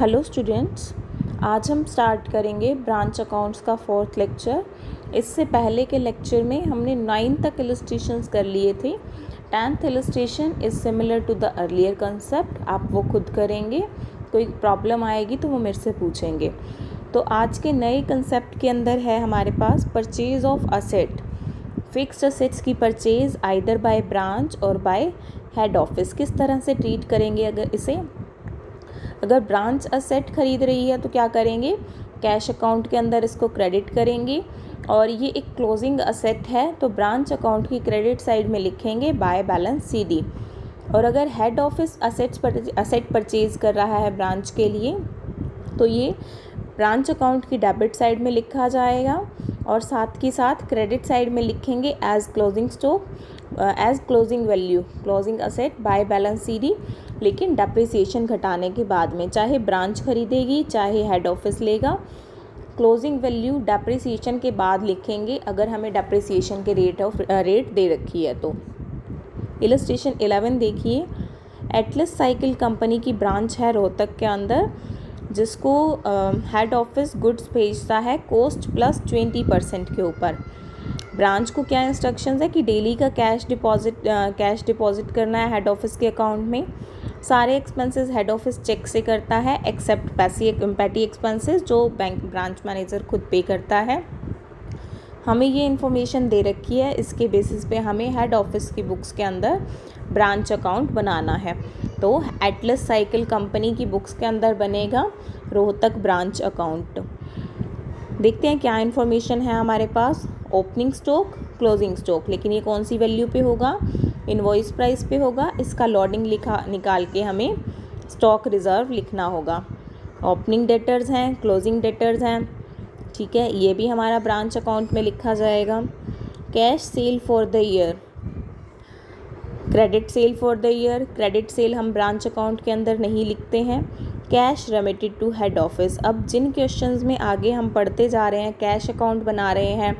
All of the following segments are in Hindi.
हेलो स्टूडेंट्स, आज हम स्टार्ट करेंगे ब्रांच अकाउंट्स का 4th लेक्चर। इससे पहले के लेक्चर में हमने 9 तक इलस्ट्रेशंस कर लिए थे। 10th illustration is similar to the earlier concept. आप वो खुद करेंगे, कोई प्रॉब्लम आएगी तो वो मेरे से पूछेंगे। तो आज के नए कंसेप्ट के अंदर है हमारे पास purchase of asset. Fixed assets की परचेज आइदर बाय ब्रांच और बाय हेड ऑफिस। किस तरह से ट्रीट करेंगे अगर ब्रांच असेट खरीद रही है तो क्या करेंगे, कैश अकाउंट के अंदर इसको क्रेडिट करेंगे और ये एक क्लोजिंग असेट है तो ब्रांच अकाउंट की क्रेडिट साइड में लिखेंगे बाय बैलेंस सीडी। और अगर हेड ऑफिस असेट परचेज कर रहा है ब्रांच के लिए तो ये ब्रांच अकाउंट की डेबिट साइड में लिखा जाएगा और साथ ही साथ क्रेडिट साइड में लिखेंगे as closing stock as closing value closing asset by balance CD, लेकिन डेप्रिसिएशन घटाने के बाद में। चाहे ब्रांच खरीदेगी चाहे हेड ऑफिस लेगा, क्लोजिंग वैल्यू डेप्रिसिएशन के बाद लिखेंगे अगर हमें डेप्रिसिएशन के रेट दे रखी है तो। इलस्ट्रेशन 11 देखिए। एटलस साइकिल कंपनी की ब्रांच है रोहतक के अंदर, जिसको हेड ऑफिस गुड्स भेजता है कॉस्ट प्लस 20% के ऊपर। ब्रांच को क्या इंस्ट्रक्शंस है कि डेली का कैश डिपॉजिट करना है हेड ऑफिस के अकाउंट में। सारे एक्सपेंसेस हेड ऑफिस चेक से करता है एक्सेप्ट पैटी एक्सपेंसेस जो ब्रांच मैनेजर खुद पे करता है। हमें ये इन्फॉर्मेशन दे रखी है, इसके बेसिस पे हमें हेड ऑफिस की बुक्स के अंदर ब्रांच अकाउंट बनाना है। तो एटलस साइकिल कंपनी की बुक्स के अंदर बनेगा रोहतक ब्रांच अकाउंट। देखते हैं क्या इन्फॉर्मेशन है हमारे पास। ओपनिंग स्टॉक, क्लोजिंग स्टॉक, लेकिन ये कौन सी वैल्यू पे होगा, इनवॉइस प्राइस पे होगा। इसका लॉडिंग निकाल के हमें स्टॉक रिज़र्व लिखना होगा। ओपनिंग डेटर्स हैं, क्लोजिंग डेटर्स हैं, ठीक है, ये भी हमारा ब्रांच अकाउंट में लिखा जाएगा। Cash sale for the year, credit sale for the year, credit sale हम ब्रांच अकाउंट के अंदर नहीं लिखते हैं। Cash remitted to head office. अब जिन क्वेश्चंस में आगे हम पढ़ते जा रहे हैं, कैश अकाउंट बना रहे हैं,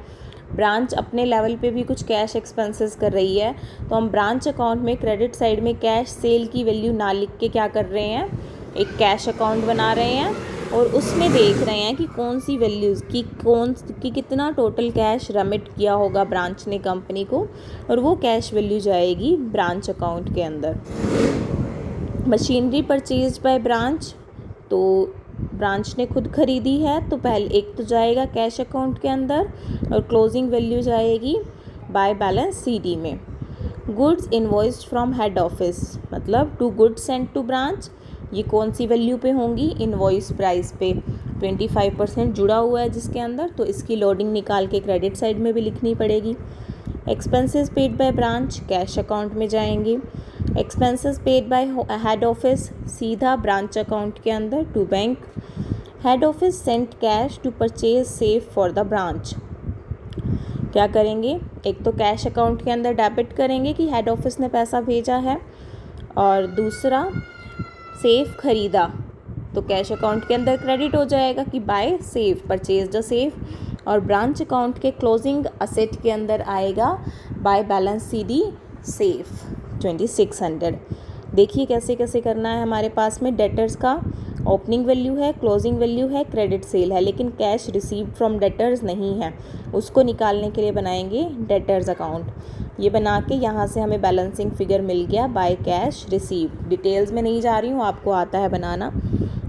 ब्रांच अपने लेवल पे भी कुछ कैश एक्सपेंसेस कर रही है, तो हम ब्रांच अकाउंट में क्रेडिट साइड में कैश सेल की वैल्यू ना लिख के क्या कर रहे हैं, एक कैश अकाउंट बना रहे हैं और उसमें देख रहे हैं कि कौन सी वैल्यूज़ की कितना टोटल कैश रेमिट किया होगा ब्रांच ने कंपनी को, और वो कैश वैल्यू जाएगी ब्रांच अकाउंट के अंदर। मशीनरी परचेज बाय ब्रांच, तो ब्रांच ने खुद खरीदी है तो पहले एक तो जाएगा कैश अकाउंट के अंदर और क्लोजिंग वैल्यू जाएगी बाय बैलेंस सीडी में। Goods invoiced from head office, मतलब to goods sent to branch, ये कौन सी वैल्यू पे होंगी, इनवॉइस प्राइस पे 25% जुड़ा हुआ है जिसके अंदर, तो इसकी लोडिंग निकाल के क्रेडिट साइड में भी लिखनी पड़ेगी। Expenses paid by branch cash account में जाएंगे। Expenses paid by head office सीधा ब्रांच अकाउंट के अंदर to bank. Head office sent cash to purchase safe for the branch. क्या करेंगे, एक तो कैश अकाउंट के अंदर डेबिट करेंगे कि हेड ऑफिस ने पैसा भेजा है, और दूसरा सेफ खरीदा तो कैश अकाउंट के अंदर क्रेडिट हो जाएगा कि by safe, purchase the safe, और ब्रांच अकाउंट के क्लोजिंग असेट के अंदर आएगा बाय बैलेंस सीडी सेफ 2600। देखिए कैसे कैसे करना है। हमारे पास में डेटर्स का ओपनिंग वैल्यू है, क्लोजिंग वैल्यू है, क्रेडिट सेल है, लेकिन कैश रिसीव फ्रॉम डेटर्स नहीं है, उसको निकालने के लिए बनाएंगे डेटर्स अकाउंट। ये बना के यहाँ से हमें बैलेंसिंग फिगर मिल गया बाय कैश रिसीव। डिटेल्स में नहीं जा रही हूँ, आपको आता है बनाना।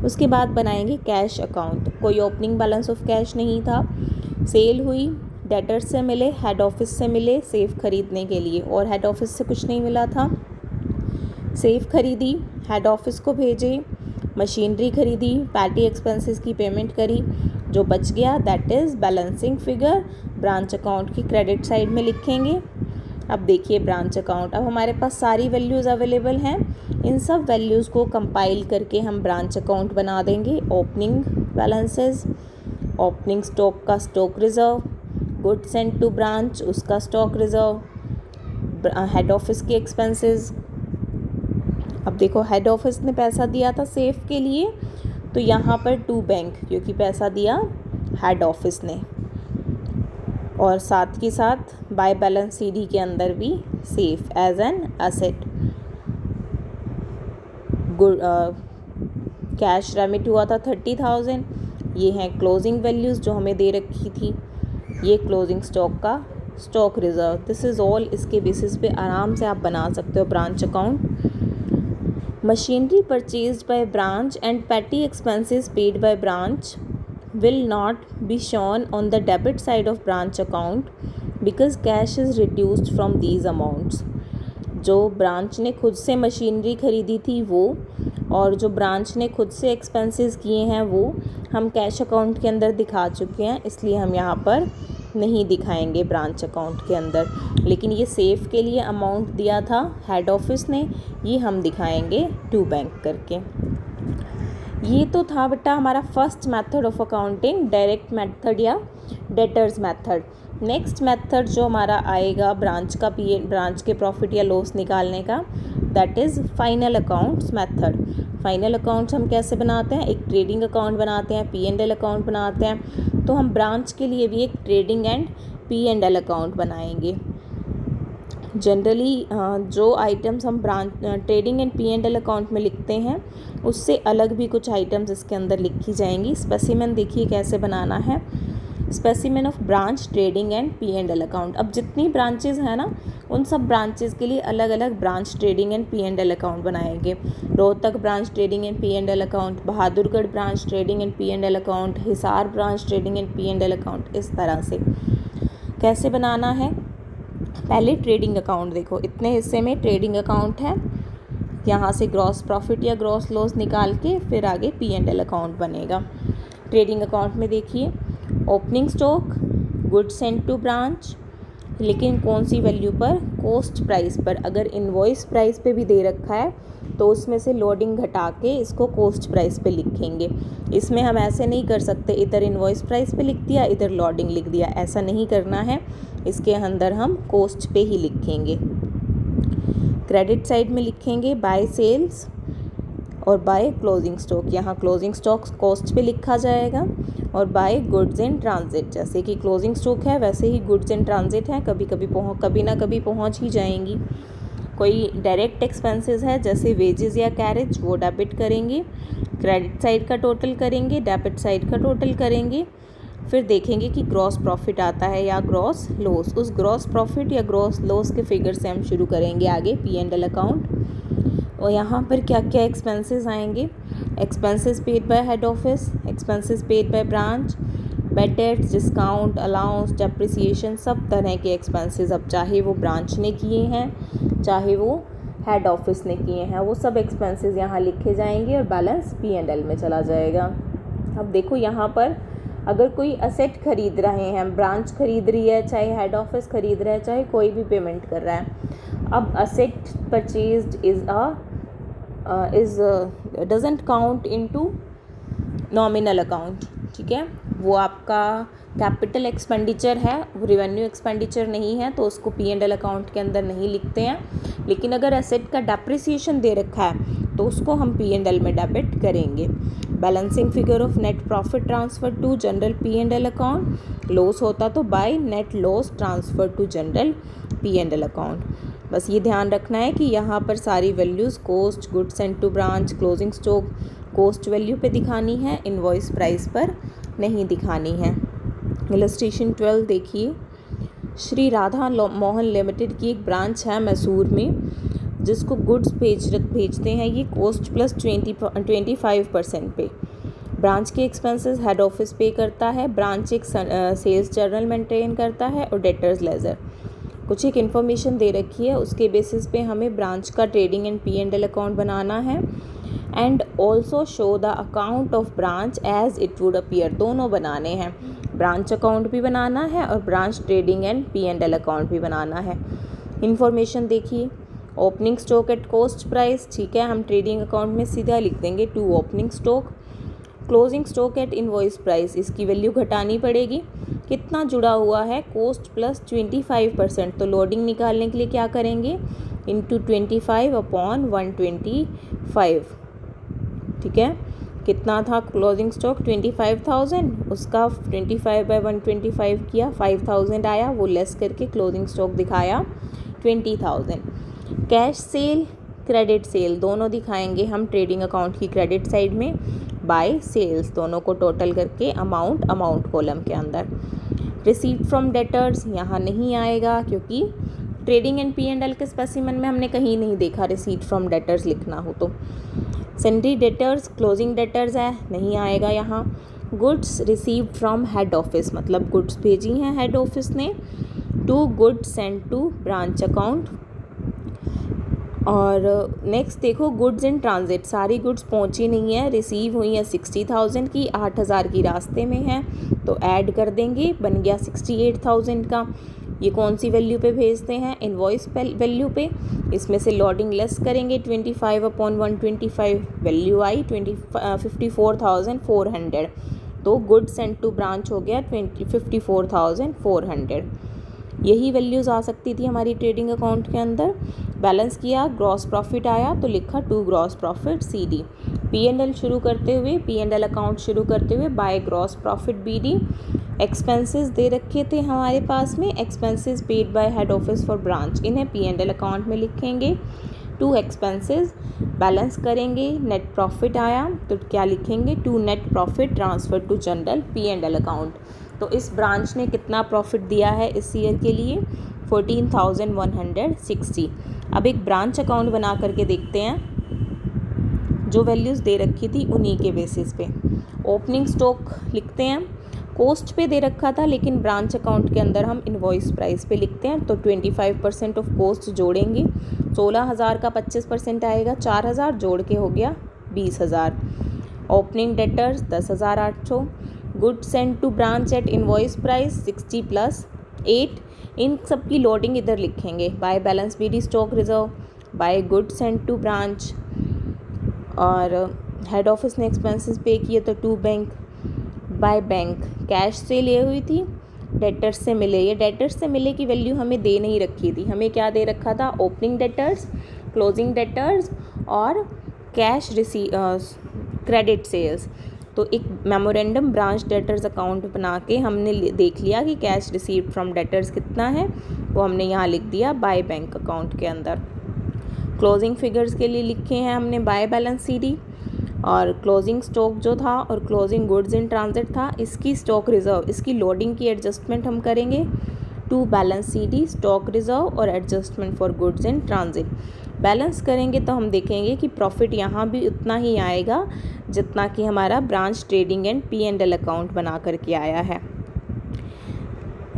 उसके बाद बनाएंगे कैश अकाउंट। कोई ओपनिंग बैलेंस ऑफ कैश नहीं था, सेल हुई, डेटर्स से मिले, हेड ऑफिस से मिले सेफ खरीदने के लिए, और हेड ऑफिस से कुछ नहीं मिला था। सेफ खरीदी, हेड ऑफिस को भेजे, मशीनरी खरीदी, पैटी एक्सपेंसेस की पेमेंट करी, जो बच गया that is balancing figure branch account की क्रेडिट साइड में लिखेंगे। अब देखिए ब्रांच अकाउंट, अब हमारे पास सारी वैल्यूज़ अवेलेबल हैं। इन सब वैल्यूज़ को कंपाइल करके हम ब्रांच अकाउंट बना देंगे। ओपनिंग बैलेंसेस, ओपनिंग स्टॉक का stock reserve, good sent to branch उसका स्टॉक रिज़र्व, हेड ऑफिस के एक्सपेंसेस। अब देखो हेड ऑफिस ने पैसा दिया था सेफ के लिए, तो यहाँ पर टू बैंक, क्योंकि पैसा दिया हेड ऑफिस ने, और साथ ही साथ बाय बैलेंस सीडी के अंदर भी safe as an asset. Cash remit हुआ था 30,000। ये हैं क्लोजिंग वैल्यूज़ जो हमें दे रखी थी। ये क्लोजिंग स्टॉक का stock reserve, this is all. इसके बेसिस पे आराम से आप बना सकते हो branch account. Machinery purchased by branch and पेटी expenses paid by branch will not be shown on the debit side of branch account because cash is reduced from these amounts। जो ब्रांच ने खुद से मशीनरी ख़रीदी थी वो, और जो ब्रांच ने खुद से एक्सपेंसेस किए हैं वो हम कैश अकाउंट के अंदर दिखा चुके हैं, इसलिए हम यहाँ पर नहीं दिखाएंगे ब्रांच अकाउंट के अंदर। लेकिन ये सेफ के लिए अमाउंट दिया था हेड ऑफिस ने, ये हम दिखाएंगे टू बैंक करके। ये तो था बेटा हमारा first method of accounting, direct method या डेटर्स मेथड। नेक्स्ट मेथड जो हमारा आएगा ब्रांच के प्रॉफिट या लॉस निकालने का, that is final accounts method. Final accounts हम कैसे बनाते हैं? एक ट्रेडिंग अकाउंट बनाते हैं, P&L अकाउंट बनाते हैं। तो हम ब्रांच के लिए भी एक ट्रेडिंग एंड P&L अकाउंट बनाएंगे। जनरली जो आइटम्स हम ट्रेडिंग एंड P&L अकाउंट में लिखते हैं उससे अलग भी कुछ आइटम्स इसके अंदर लिखी जाएंगी। स्पेसिमेन देखिए कैसे बनाना है, specimen of branch trading and P&L account. अब जितनी ब्रांचेज हैं ना उन सब ब्रांचेज के लिए अलग अलग branch trading and P&L account बनाएंगे। Rohtak branch trading and P&L account, Bahadurgarh branch trading and P&L account, Hisar branch trading and P&L account. इस तरह से कैसे बनाना है? पहले ट्रेडिंग अकाउंट देखो, इतने हिस्से में ट्रेडिंग अकाउंट है, यहाँ से ग्रॉस प्रॉफिट या ग्रॉस लॉस निकाल के फिर आगे P&L अकाउंट बनेगा। ट्रेडिंग अकाउंट में देखिए opening stock, goods sent to branch, लेकिन कौन सी वैल्यू पर? कॉस्ट प्राइस पर। अगर इनवॉइस प्राइस पे भी दे रखा है तो उसमें से लोडिंग घटा के इसको कॉस्ट प्राइस पे लिखेंगे। इसमें हम ऐसे नहीं कर सकते इधर इनवॉइस प्राइस पे लिख दिया इधर लोडिंग लिख दिया, ऐसा नहीं करना है। इसके अंदर हम कॉस्ट पे ही लिखेंगे। क्रेडिट साइड में लिखेंगे बाय सेल्स और बाय क्लोजिंग स्टॉक। यहाँ क्लोजिंग स्टॉक कॉस्ट पे लिखा जाएगा और बाय गुड्स इन ट्रांजिट, जैसे कि क्लोजिंग स्टॉक है वैसे ही गुड्स इन ट्रांजिट है, कभी ना कभी पहुँच ही जाएंगी। कोई डायरेक्ट एक्सपेंसेस है जैसे वेजेस या कैरेज, वो डेबिट करेंगे। क्रेडिट साइड का टोटल करेंगे, डेबिट साइड का टोटल करेंगे। फिर देखेंगे कि ग्रॉस प्रॉफिट आता है या ग्रॉस लॉस। उस ग्रॉस प्रॉफिट या ग्रॉस लॉस के फिगर से हम शुरू करेंगे आगे P&L अकाउंट। और यहाँ पर क्या क्या एक्सपेंसेस आएंगे? Expenses paid by head office, expenses paid by branch, bad debts, discount, allowance, depreciation, सब तरह के एक्सपेंसेस। अब चाहे वो ब्रांच ने किए हैं चाहे वो हेड ऑफिस ने किए हैं, वो सब एक्सपेंसेस यहाँ लिखे जाएंगे और बैलेंस P&L में चला जाएगा। अब देखो यहाँ पर अगर कोई असेट खरीद रहे हैं, ब्रांच खरीद रही है, चाहे हेड ऑफिस खरीद रहा है, चाहे कोई भी पेमेंट कर रहा है। अब asset purchased is doesn't count into nominal account, ठीक है। वो आपका कैपिटल एक्सपेंडिचर है, वो रेवेन्यू एक्सपेंडिचर नहीं है, तो उसको P&L अकाउंट के अंदर नहीं लिखते हैं। लेकिन अगर एसेट का डेप्रिसिएशन दे रखा है तो उसको हम P&L में डेबिट करेंगे। Balancing figure of net profit transfer to general P&L account, loss होता तो by net loss transfer to general P&L account. बस ये ध्यान रखना है कि यहाँ पर सारी values cost, goods sent to branch, closing stock cost value पे दिखानी है, इनवॉइस प्राइस पर नहीं दिखानी है। इलस्ट्रेशन 12 देखिए, श्री राधा मोहन लिमिटेड की एक ब्रांच है मैसूर में जिसको गुड्स भेजते हैं ये कॉस्ट प्लस 25% पे। ब्रांच के एक्सपेंसेस हेड ऑफिस पे करता है, ब्रांच एक सेल्स जर्नल मेंटेन करता है और डेटर्स लेजर। कुछ एक इन्फॉर्मेशन दे रखी है, उसके बेसिस पे हमें ब्रांच का ट्रेडिंग एंड P&L अकाउंट बनाना है and also show the account of branch as it would appear, दोनों बनाने हैं। ब्रांच अकाउंट भी बनाना है और branch trading and P&L account भी बनाना है। इन्फॉर्मेशन देखिए, opening stock at cost price, ठीक है, हम ट्रेडिंग अकाउंट में सीधा लिख देंगे to opening stock. Closing stock at invoice price, इसकी वैल्यू घटानी पड़ेगी। कितना जुड़ा हुआ है? कॉस्ट प्लस 25%, तो लोडिंग निकालने के लिए क्या करेंगे? इंटू 25 अपॉन 125, ठीक है। कितना था क्लोजिंग स्टॉक? 25,000, उसका 25/125 किया, 5,000 आया, वो लेस करके क्लोजिंग स्टॉक दिखाया 20,000। कैश सेल क्रेडिट सेल दोनों दिखाएंगे हम ट्रेडिंग अकाउंट की क्रेडिट साइड में, बाय सेल्स दोनों को टोटल करके अमाउंट कॉलम के अंदर। रिसीव्ड फ्रॉम डेटर्स यहाँ नहीं आएगा क्योंकि ट्रेडिंग एंड P&L के स्पेसिमन में हमने कहीं नहीं देखा रिसीव्ड फ्रॉम डेटर्स लिखना हो तो। सन्ड्री डेटर्स क्लोजिंग डेटर्स है, नहीं आएगा यहाँ। Goods received from head office, मतलब गुड्स भेजी हैं हेड ऑफिस ने to goods send to branch account. और नेक्स्ट देखो गुड्स इन ट्रांजिट, सारी गुड्स पहुंची नहीं है, रिसीव हुई है 60,000 की, 8,000 की रास्ते में है तो ऐड कर देंगे, बन गया 68,000 का। ये कौन सी वैल्यू पे भेजते हैं, इनवॉइस वैल्यू पे। इसमें से लॉडिंग लेस करेंगे 25/125, वैल्यू आई 54,400, तो गुड्स सेंड टू ब्रांच हो गया 54,400। यही वैल्यूज़ आ सकती थी हमारी ट्रेडिंग अकाउंट के अंदर। बैलेंस किया, ग्रॉस प्रॉफिट आया तो लिखा to gross profit CD। P&L शुरू करते हुए, P&L अकाउंट शुरू करते हुए by gross profit BD। Expenses दे रखे थे हमारे पास में, expenses paid by head office for branch, इन्हें P&L अकाउंट में लिखेंगे। टू एक्सपेंसेस बैलेंस करेंगे, नेट प्रॉफिट आया तो क्या लिखेंगे, to net profit transfer to general P&L account. तो इस ब्रांच ने कितना प्रॉफिट दिया है इस ईयर के लिए, 14,160। अब एक ब्रांच अकाउंट बना करके देखते हैं, जो वैल्यूज़ दे रखी थी उन्हीं के बेसिस पे। ओपनिंग स्टॉक लिखते हैं, कॉस्ट पे दे रखा था लेकिन ब्रांच अकाउंट के अंदर हम इनवॉइस प्राइस पे लिखते हैं तो 25% ऑफ कॉस्ट जोड़ेंगे, 16,000 का 25% आएगा, 4,000 जोड़ के हो गया 20,000। Opening debtors 10,800। Good send to branch at invoice price 60 + 8। इन सब की लोडिंग इधर लिखेंगे, by balance BD stock reserve, by good send to branch, और हेड ऑफिस ने एक्सपेंसेस पे किए तो to bank, by bank cash से ले हुई थी, डेटर्स से मिले। ये डेटर्स से मिले की वैल्यू हमें दे नहीं रखी थी, हमें क्या दे रखा था, ओपनिंग डेटर्स, क्लोजिंग डेटर्स और कैश क्रेडिट सेल्स। तो एक मेमोरेंडम ब्रांच डेटर्स अकाउंट बना के हमने देख लिया कि कैश रिसीव्ड फ्रॉम डेटर्स कितना है, वो हमने यहाँ लिख दिया बाय बैंक अकाउंट के अंदर। क्लोजिंग फिगर्स के लिए लिखे हैं हमने बाय बैलेंस CD, और क्लोजिंग स्टॉक जो था और क्लोजिंग गुड्स इन ट्रांजिट था, इसकी स्टॉक रिज़र्व, इसकी लोडिंग की एडजस्टमेंट हम करेंगे to balance CD stock reserve और adjustment for goods in transit. Balance करेंगे तो हम देखेंगे कि प्रॉफिट यहाँ भी उतना ही आएगा जितना कि हमारा branch trading and P&L account बना करके आया है।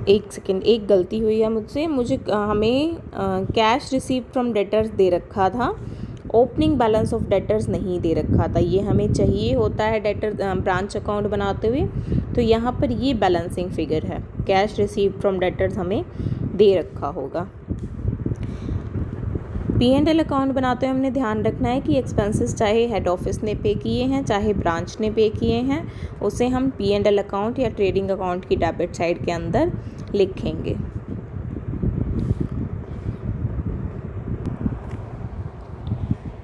एक सेकेंड, एक गलती हुई है मुझसे, हमें कैश रिसीव फ्रॉम डेटर्स दे रखा था, ओपनिंग बैलेंस ऑफ डेटर्स नहीं दे रखा था। ये हमें चाहिए होता है डेटर ब्रांच अकाउंट बनाते हुए, तो यहाँ पर ये बैलेंसिंग फिगर है, कैश रिसीव फ्रॉम डेटर्स हमें दे रखा होगा। P&L अकाउंट बनाते हुए हमने ध्यान रखना है कि एक्सपेंसेस चाहे हेड ऑफिस ने पे किए हैं चाहे ब्रांच ने पे किए हैं, उसे हम P&L अकाउंट या ट्रेडिंग अकाउंट की डेबिट साइड के अंदर लिखेंगे।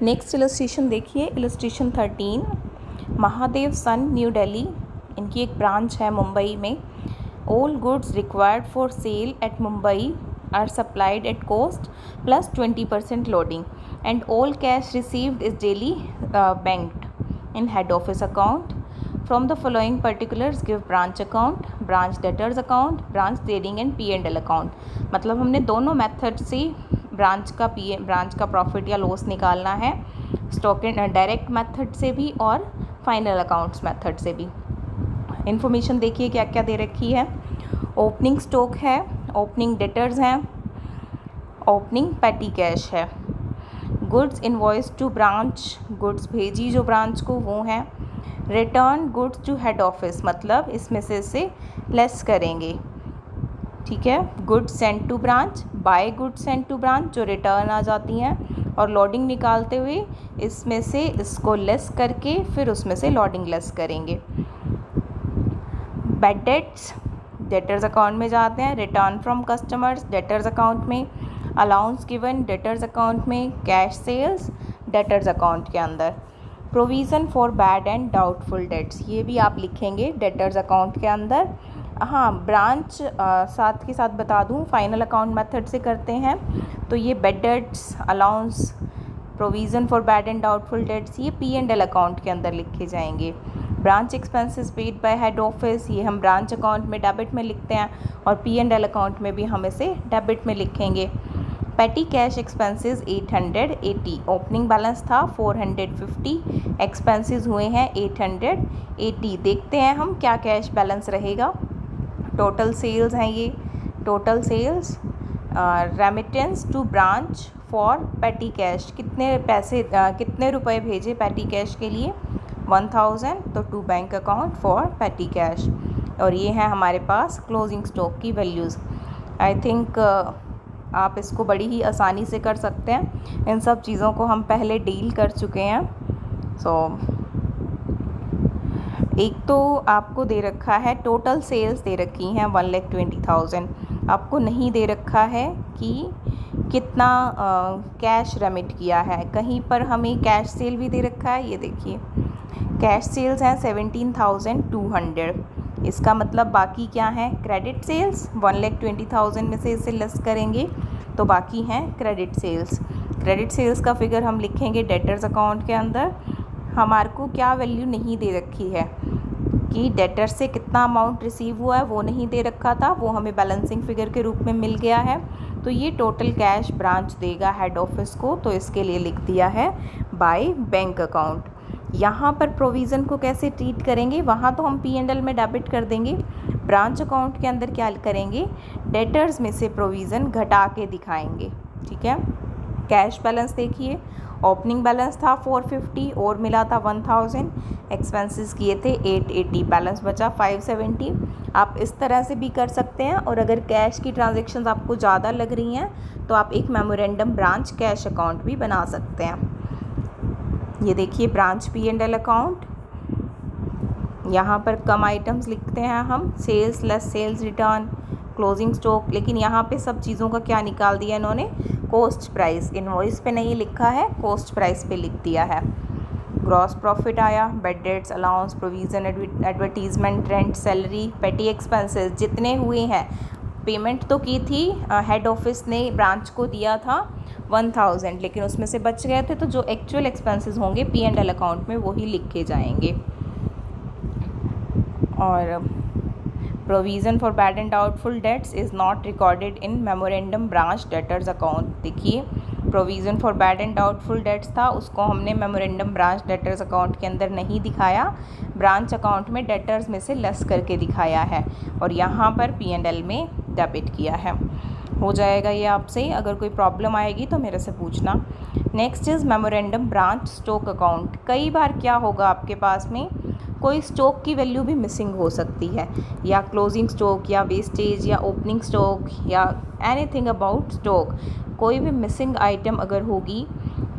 नेक्स्ट इलस्ट्रेशन देखिए, इलस्ट्रेशन 13। महादेव सन न्यू दिल्ली, इनकी एक ब्रांच है मुंबई में। All goods required for sale at Mumbai are supplied at cost plus 20% loading, and all cash received is daily banked in head office account. From the following particulars give branch account, branch debtors account, branch trading and P&L account। मतलब हमने दोनों मेथड से ब्रांच का प्रॉफिट या लॉस निकालना है, स्टॉक एंड डायरेक्ट मेथड से भी और फाइनल अकाउंट्स मेथड से भी। इन्फॉर्मेशन देखिए क्या क्या दे रखी है। ओपनिंग स्टॉक है, ओपनिंग डेटर्स हैं, ओपनिंग पेटी कैश है, goods invoice to branch, goods भेजी जो ब्रांच को वो हैं, return goods to head office, मतलब इसमें से लेस करेंगे, ठीक है। Goods send to branch, by goods send to branch जो रिटर्न आ जाती हैं, और लॉडिंग निकालते हुए इसमें से इसको लेस करके फिर उसमें से लॉडिंग लेस करेंगे। बैड डेट्स डेटर्स अकाउंट में जाते हैं, return from customers debtors account में, अलाउंस गिवन डेटर्स अकाउंट में, कैश सेल्स डेटर्स अकाउंट के अंदर। Provision for bad and doubtful dates, ये भी आप लिखेंगे डेटर्स अकाउंट के अंदर। हाँ, ब्रांच साथ के साथ बता दूँ फाइनल अकाउंट मेथड से करते हैं, तो ये bad debts, allowance, provision for bad and doubtful dates ये P&L अकाउंट के अंदर लिखे जाएंगे। Branch expenses paid by head office ये हम ब्रांच अकाउंट में डेबिट में लिखते हैं और P&L अकाउंट में भी हम इसे डेबिट में लिखेंगे। पेटी कैश एक्सपेंसेस 880, ओपनिंग बैलेंस था 450, एक्सपेंसेस हुए हैं 880। देखते हैं हम क्या कैश बैलेंस रहेगा। टोटल सेल्स हैं ये, total sales remittance to branch for petty cash, कितने पैसे कितने रुपए भेजे पेटी कैश के लिए 1000, तो to bank account for petty cash. और ये है हमारे पास क्लोजिंग स्टॉक की वैल्यूज़। आई थिंक आप इसको बड़ी ही आसानी से कर सकते हैं, इन सब चीज़ों को हम पहले डील कर चुके हैं। एक तो आपको दे रखा है टोटल सेल्स दे रखी हैं 1,20,000, आपको नहीं दे रखा है कि कितना कैश रेमिट किया है। कहीं पर हमें कैश सेल भी दे रखा है, ये देखिए कैश सेल्स हैं 17,200। इसका मतलब बाकी क्या है, क्रेडिट सेल्स 1,20,000 में से इसे लेस करेंगे तो बाकी हैं क्रेडिट सेल्स। क्रेडिट सेल्स का फिगर हम लिखेंगे डेटर्स अकाउंट के अंदर। हमारे को क्या वैल्यू नहीं दे रखी है कि डेटर से कितना अमाउंट रिसीव हुआ है वो नहीं दे रखा था, वो हमें बैलेंसिंग फिगर के रूप में मिल गया है। तो ये टोटल कैश ब्रांच देगा हेड ऑफिस को, तो इसके लिए लिख दिया है बाय बैंक अकाउंट। यहाँ पर प्रोविज़न को कैसे ट्रीट करेंगे, वहाँ तो हम P&L में डेबिट कर देंगे। ब्रांच अकाउंट के अंदर क्या करेंगे, डेटर्स में से प्रोविज़न घटा के दिखाएंगे। ठीक है, कैश बैलेंस देखिए, ओपनिंग बैलेंस था 450 और मिला था 1000, एक्सपेंसेस किए थे 880, बैलेंस बचा 570। आप इस तरह से भी कर सकते हैं। और अगर कैश की ट्रांजैक्शंस आपको ज़्यादा लग रही हैं तो आप एक मेमोरेंडम ब्रांच कैश अकाउंट भी बना सकते हैं। ये देखिए ब्रांच P&L अकाउंट, यहाँ पर कम आइटम्स लिखते हैं हम, sales less sales return, closing stock, लेकिन यहाँ पे सब चीज़ों का क्या निकाल दिया इन्होंने, कॉस्ट प्राइस। इनवॉइस पे नहीं लिखा है, कॉस्ट प्राइस पे लिख दिया है। ग्रॉस प्रॉफिट आया, bad debts, allowance, provision, advertisement, rent, salary, पेटी एक्सपेंसेस जितने हुए हैं। पेमेंट तो की थी हेड ऑफिस ने ब्रांच को दिया था 1000, लेकिन उसमें से बच गए थे, तो जो एक्चुअल एक्सपेंसेस होंगे P&L अकाउंट में वही लिखे जाएंगे। और provision for bad and doubtful debts is not recorded in memorandum branch debtors account. देखिए provision for bad and doubtful debts था, उसको हमने मेमोरेंडम ब्रांच डेटर्स अकाउंट के अंदर नहीं दिखाया, ब्रांच अकाउंट में डेटर्स में से लेस करके दिखाया है और यहाँ पर P&L में डेबिट किया है। हो जाएगा ये आपसे, अगर कोई प्रॉब्लम आएगी तो मेरे से पूछना। Next is memorandum branch stock account. कई बार क्या होगा आपके पास में, कोई स्टॉक की वैल्यू भी मिसिंग हो सकती है, या क्लोजिंग स्टॉक या वेस्टेज या ओपनिंग स्टॉक या एनीथिंग अबाउट स्टॉक, कोई भी मिसिंग आइटम अगर होगी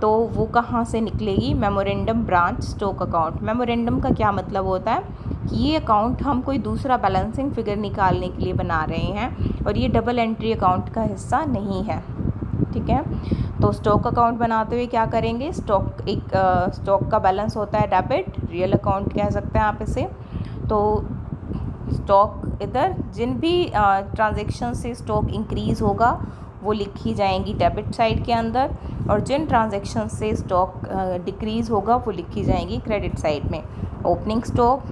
तो वो कहाँ से निकलेगी, memorandum branch stock account. Memorandum का क्या मतलब होता है कि ये अकाउंट हम कोई दूसरा बैलेंसिंग फिगर निकालने के लिए बना रहे हैं और ये डबल एंट्री अकाउंट का हिस्सा नहीं है। ठीक है, तो स्टॉक अकाउंट बनाते हुए क्या करेंगे, स्टॉक का बैलेंस होता है डेबिट, रियल अकाउंट कह सकते हैं आप इसे। तो स्टॉक इधर जिन भी ट्रांजैक्शन से स्टॉक इंक्रीज़ होगा वो लिखी जाएंगी डेबिट साइड के अंदर, और जिन ट्रांजैक्शन से स्टॉक डिक्रीज़ होगा वो लिखी जाएंगी क्रेडिट साइड में। Opening stock,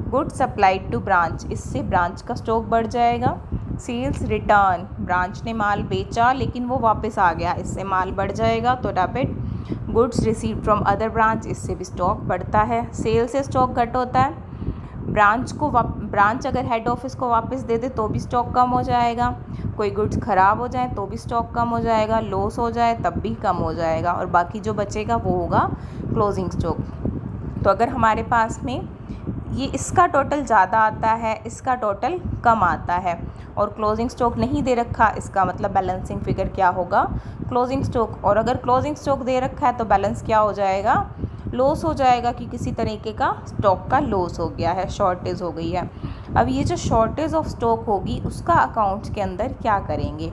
goods supplied to branch, इससे ब्रांच का स्टॉक बढ़ जाएगा। सेल्स रिटर्न, ब्रांच ने माल बेचा लेकिन वो वापस आ गया, इससे माल बढ़ जाएगा तो debit. Goods received from other branch, इससे भी स्टॉक बढ़ता है। सेल से स्टॉक घट होता है। ब्रांच अगर हेड ऑफिस को वापस दे दे तो भी स्टॉक कम हो जाएगा। कोई गुड्स ख़राब हो जाए तो भी स्टॉक कम हो जाएगा, लॉस हो जाए तब भी कम हो जाएगा, और बाकी जो बचेगा वो होगा क्लोजिंग स्टॉक। तो अगर हमारे पास में ये इसका टोटल ज़्यादा आता है, इसका टोटल कम आता है और क्लोजिंग स्टॉक नहीं दे रखा, इसका मतलब बैलेंसिंग फिगर क्या होगा, क्लोजिंग स्टॉक। और अगर क्लोजिंग स्टॉक दे रखा है तो बैलेंस क्या हो जाएगा, लॉस हो जाएगा कि किसी तरीके का स्टॉक का लॉस हो गया है, शॉर्टेज हो गई है। अब ये जो शॉर्टेज ऑफ स्टॉक होगी उसका अकाउंट के अंदर क्या करेंगे,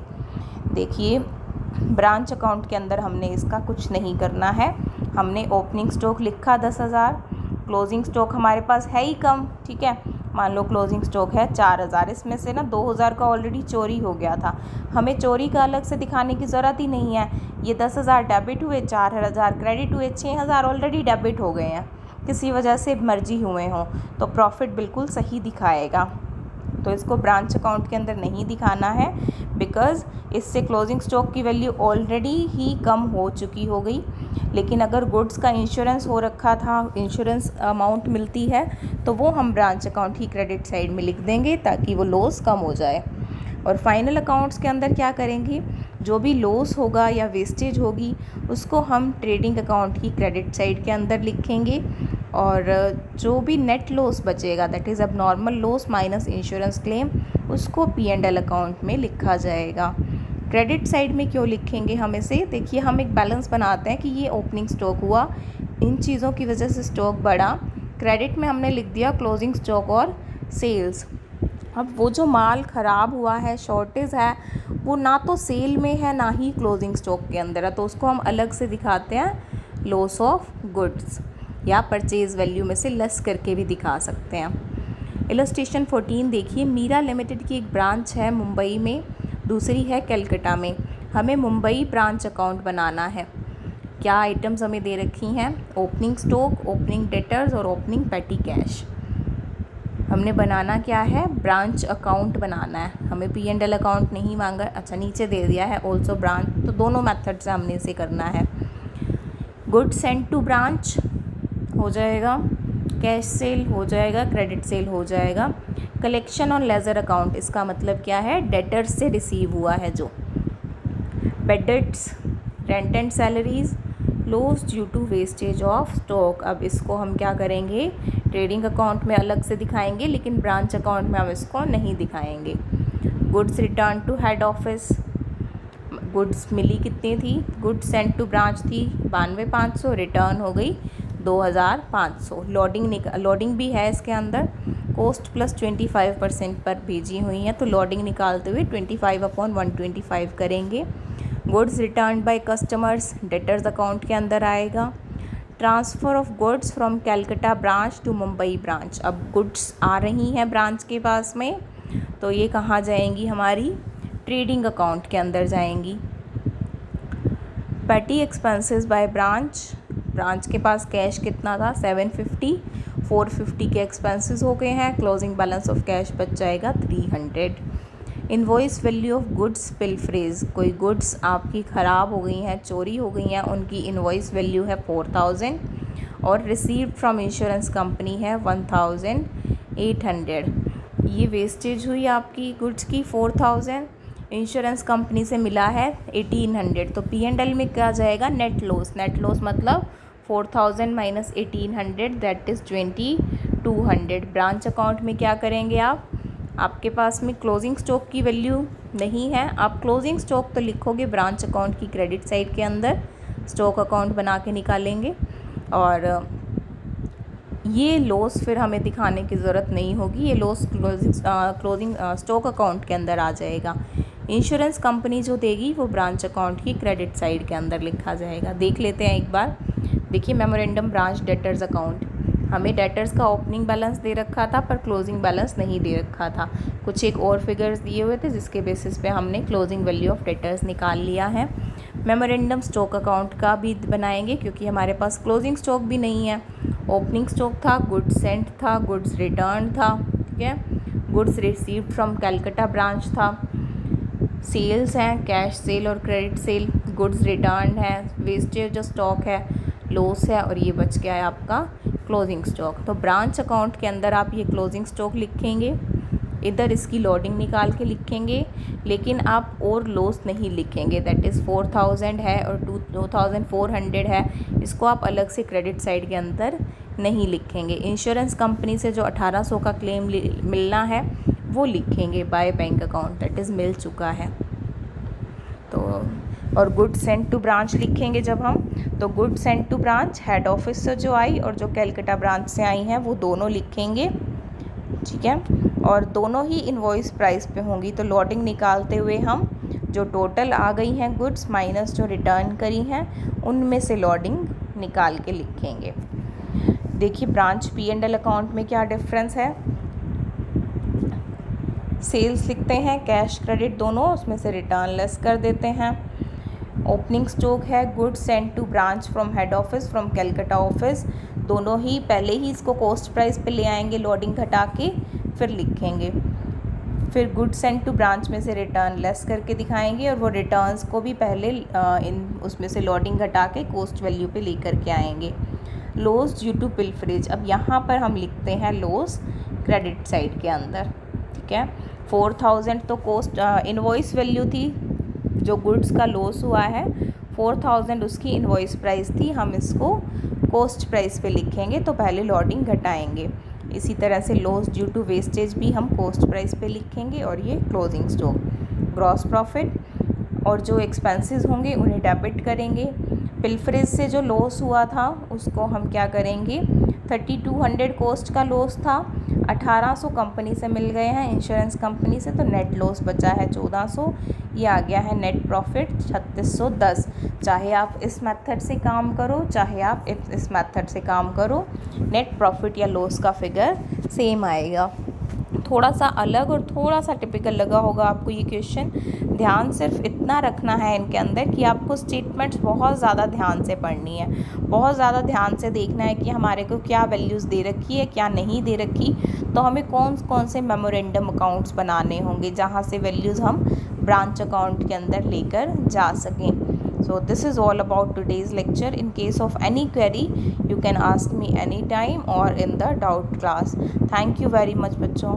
देखिए ब्रांच अकाउंट के अंदर हमने इसका कुछ नहीं करना है। हमने ओपनिंग स्टॉक लिखा 10,000, क्लोजिंग स्टॉक हमारे पास है ही कम, ठीक है। मान लो क्लोजिंग स्टॉक है 4000, इसमें से ना 2000 का ऑलरेडी चोरी हो गया था, हमें चोरी का अलग से दिखाने की ज़रूरत ही नहीं है। ये 10,000 डेबिट हुए, 4000 क्रेडिट हुए, 6000 ऑलरेडी डेबिट हो गए हैं, किसी वजह से मर्जी हुए हों, तो प्रॉफिट बिल्कुल सही दिखाएगा। तो इसको ब्रांच अकाउंट के अंदर नहीं दिखाना है, बिकॉज़ इससे क्लोजिंग स्टॉक की वैल्यू ऑलरेडी ही कम हो चुकी हो गई। लेकिन अगर गुड्स का इंश्योरेंस हो रखा था, इंश्योरेंस अमाउंट मिलती है, तो वो हम ब्रांच अकाउंट की क्रेडिट साइड में लिख देंगे ताकि वो लॉस कम हो जाए। और फाइनल अकाउंट्स के अंदर क्या करेंगे, जो भी लॉस होगा या वेस्टेज होगी उसको हम ट्रेडिंग अकाउंट की क्रेडिट साइड के अंदर लिखेंगे, और जो भी नेट लॉस बचेगा, दैट इज़ अब normal loss minus insurance claim, उसको P&L अकाउंट में लिखा जाएगा। क्रेडिट साइड में क्यों लिखेंगे हम इसे, देखिए हम एक बैलेंस बनाते हैं कि ये ओपनिंग स्टॉक हुआ, इन चीज़ों की वजह से स्टॉक बढ़ा, क्रेडिट में हमने लिख दिया क्लोजिंग स्टॉक और सेल्स। अब वो जो माल ख़राब हुआ है, शॉर्टेज है, वो ना तो सेल में है ना ही क्लोजिंग स्टॉक के अंदर है, तो उसको हम अलग से दिखाते हैं लॉस ऑफ गुड्स, या परचेज़ वैल्यू में से लेस करके भी दिखा सकते हैं। इलस्ट्रेशन 14 देखिए, मीरा लिमिटेड की एक ब्रांच है मुंबई में, दूसरी है कलकत्ता में। हमें मुंबई ब्रांच अकाउंट बनाना है। क्या आइटम्स हमें दे रखी हैं, ओपनिंग स्टॉक, ओपनिंग डेटर्स और ओपनिंग पेटी कैश। हमने बनाना क्या है, ब्रांच अकाउंट बनाना है, हमें P&L अकाउंट नहीं मांगा, अच्छा नीचे दे दिया है ऑल्सो ब्रांच, तो दोनों मेथड से हमने इसे करना है। गुड्स सेंड टू ब्रांच हो जाएगा, कैश सेल हो जाएगा, क्रेडिट सेल हो जाएगा। कलेक्शन ऑन लेजर अकाउंट, इसका मतलब क्या है, डेटर्स से रिसीव हुआ है जो। Bad debts, rent and salaries, loss due to wastage of stock. अब इसको हम क्या करेंगे, ट्रेडिंग अकाउंट में अलग से दिखाएंगे, लेकिन ब्रांच अकाउंट में हम इसको नहीं दिखाएंगे। Goods return to head office, goods मिली कितनी थी, गुड्स सेंड टू ब्रांच थी 92,500, रिटर्न हो गई 2,500। लॉडिंग भी है इसके अंदर, कॉस्ट प्लस 25% पर भेजी हुई हैं, तो लॉडिंग निकालते हुए 25/125 करेंगे। Goods return by customers debtors account के अंदर आएगा। Transfer of goods from Calcutta branch to Mumbai branch, अब गुड्स आ रही हैं ब्रांच के पास में, तो ये कहाँ जाएंगी, हमारी ट्रेडिंग अकाउंट के अंदर जाएंगी। पेटी एक्सपेंसेस बाय ब्रांच, ब्रांच के पास कैश कितना था 750, 450 के एक्सपेंसेस हो गए हैं, क्लोजिंग बैलेंस ऑफ कैश बच जाएगा 300। Invoice value of goods pilferage, कोई गुड्स आपकी ख़राब हो गई हैं, चोरी हो गई हैं, उनकी इनवॉइस वैल्यू है 4000, और रिसीव्ड फ्रॉम इंश्योरेंस कंपनी है 1800। ये वेस्टेज हुई आपकी गुड्स की 4000, इंश्योरेंस कंपनी से मिला है 1800, तो P&L में क्या जाएगा, नेट लॉस। नेट लॉस मतलब 4000 minus 1800, that is 2200। Branch account में क्या करेंगे आप, आपके पास में क्लोजिंग स्टॉक की वैल्यू नहीं है, आप क्लोजिंग स्टॉक तो लिखोगे ब्रांच अकाउंट की क्रेडिट साइड के अंदर, स्टॉक अकाउंट बना के निकालेंगे, और ये लॉस फिर हमें दिखाने की ज़रूरत नहीं होगी, ये लॉस क्लोजिंग स्टॉक अकाउंट के अंदर आ जाएगा। इंश्योरेंस कंपनी जो देगी वो ब्रांच अकाउंट की क्रेडिट साइड के अंदर लिखा जाएगा। देख लेते हैं एक बार, देखिए मेमोरेंडम ब्रांच डेटर्स अकाउंट, हमें डेटर्स का ओपनिंग बैलेंस दे रखा था पर क्लोजिंग बैलेंस नहीं दे रखा था, कुछ एक और फिगर्स दिए हुए थे जिसके बेसिस पे हमने क्लोजिंग वैल्यू ऑफ डेटर्स निकाल लिया है। मेमोरेंडम स्टॉक अकाउंट का भी बनाएंगे क्योंकि हमारे पास क्लोजिंग स्टॉक भी नहीं है, ओपनिंग स्टॉक था, गुड्स सेंट था, गुड्स रिटर्न था, ठीक है, goods received from Calcutta branch था, सेल्स हैं कैश सेल और क्रेडिट सेल, गुड्स रिटर्न है, वेस्टेज जो स्टॉक है, लॉस है, और ये बच गया है आपका क्लोजिंग स्टॉक। तो ब्रांच अकाउंट के अंदर आप ये क्लोजिंग स्टॉक लिखेंगे, इधर इसकी लोडिंग निकाल के लिखेंगे, लेकिन आप और लॉस नहीं लिखेंगे, दैट इज़ 4000 है और 2400 है, इसको आप अलग से क्रेडिट साइड के अंदर नहीं लिखेंगे। इंश्योरेंस कंपनी से जो 1800 का क्लेम मिलना है वो लिखेंगे by bank account, that is मिल चुका है। तो और गुड सेंड टू ब्रांच लिखेंगे जब हम, तो good send to branch head office से जो आई और जो कलकत्ता ब्रांच से आई हैं वो दोनों लिखेंगे, ठीक है, और दोनों ही इनवॉइस प्राइस पे होंगी। तो लॉडिंग निकालते हुए हम जो टोटल आ गई हैं गुड्स माइनस जो रिटर्न करी हैं उनमें से लॉडिंग निकाल के लिखेंगे। देखिए ब्रांच P&L अकाउंट में क्या डिफरेंस है। सेल्स लिखते हैं, कैश क्रेडिट दोनों, उसमें से रिटर्न लेस कर देते हैं। ओपनिंग स्टॉक है goods send to branch from head office from Calcutta office, दोनों ही पहले ही इसको कॉस्ट प्राइस पे ले आएंगे लोडिंग घटा के, फिर लिखेंगे। फिर गुड्स सेंड टू ब्रांच में से रिटर्न लेस करके दिखाएंगे, और वो रिटर्न्स को भी पहले उसमें से लोडिंग घटा के कॉस्ट वैल्यू पे लेकर के आएंगे। लॉस ड्यू टू पिलफरेज, अब यहाँ पर हम लिखते हैं लॉस क्रेडिट साइड के अंदर, ठीक है। 4000 तो कॉस्ट इनवॉइस वैल्यू थी, जो गुड्स का लॉस हुआ है 4000 उसकी इनवॉइस प्राइस थी, हम इसको कॉस्ट प्राइस पे लिखेंगे, तो पहले लोडिंग घटाएंगे। इसी तरह से लॉस ड्यू टू वेस्टेज भी हम कॉस्ट प्राइस पे लिखेंगे, और ये क्लोजिंग स्टॉक। ग्रॉस प्रॉफिट और जो एक्सपेंसेस होंगे उन्हें डेबिट करेंगे। पिलफरेज से जो लॉस हुआ था उसको हम क्या करेंगे, 3200 कॉस्ट का लॉस था, 1800 कंपनी से मिल गए हैं इंश्योरेंस कंपनी से, तो नेट लॉस बचा है 1400, ये आ गया है नेट प्रॉफिट 3610। चाहे आप इस मेथड से काम करो, चाहे आप इस मेथड से काम करो, नेट प्रॉफिट या लॉस का फिगर सेम आएगा। थोड़ा सा अलग और थोड़ा सा टिपिकल लगा होगा आपको ये क्वेश्चन। ध्यान सिर्फ इतना रखना है इनके अंदर कि आपको स्टेटमेंट्स बहुत ज़्यादा ध्यान से पढ़नी है, बहुत ज़्यादा ध्यान से देखना है कि हमारे को क्या वैल्यूज़ दे रखी है, क्या नहीं दे रखी, तो हमें कौन कौन से मेमोरेंडम अकाउंट्स बनाने होंगे जहाँ से वैल्यूज़ हम ब्रांच अकाउंट के अंदर लेकर जा सकें। So this is all about today's lecture. In case of any query, you can ask me anytime or in the doubt class. Thank you very much बच्चों।